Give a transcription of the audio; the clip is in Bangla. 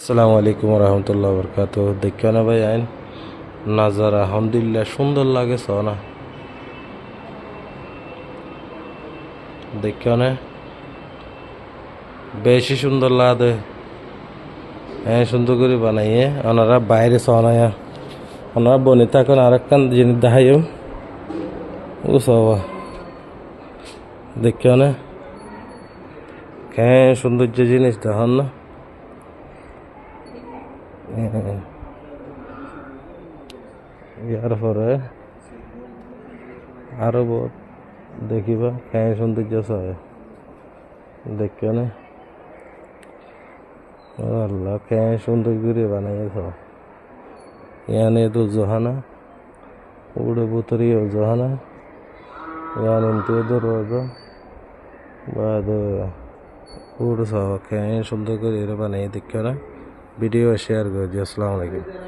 আসসালামু আলাইকুম রহমতুল্লাহ বরকাত। দেখো না ভাই আইন নাজারা আলহামদুলিল্লাহ সুন্দর লাগে না দেখো না বেশি সুন্দর লাগে। হ্যাঁ সুন্দর করে বানাইয়ে ওনারা বাইরে সনায়া ওনারা বনে থাকেন আর একখান জিনিস দেখাইও ও সবা দেখো না হ্যাঁ সৌন্দর্য জিনিস দেখান না ইয়ার পরে আরো বহুত দেখিবা হ্যাঁ সৌন্দর্য সবাই দেখো না আল্লাহ হ্যাঁ সুন্দর করে বানাইয়েছ ইয়ানে তো জোহানা উড়ে বুতরি জোহানা ইয়ান ইনতে দরওয়াজা बाद उड़ सौ सुंदर कर बानाई देखो ना वीडियो शेयर कर दिया। अस्सलाम वालेकुम।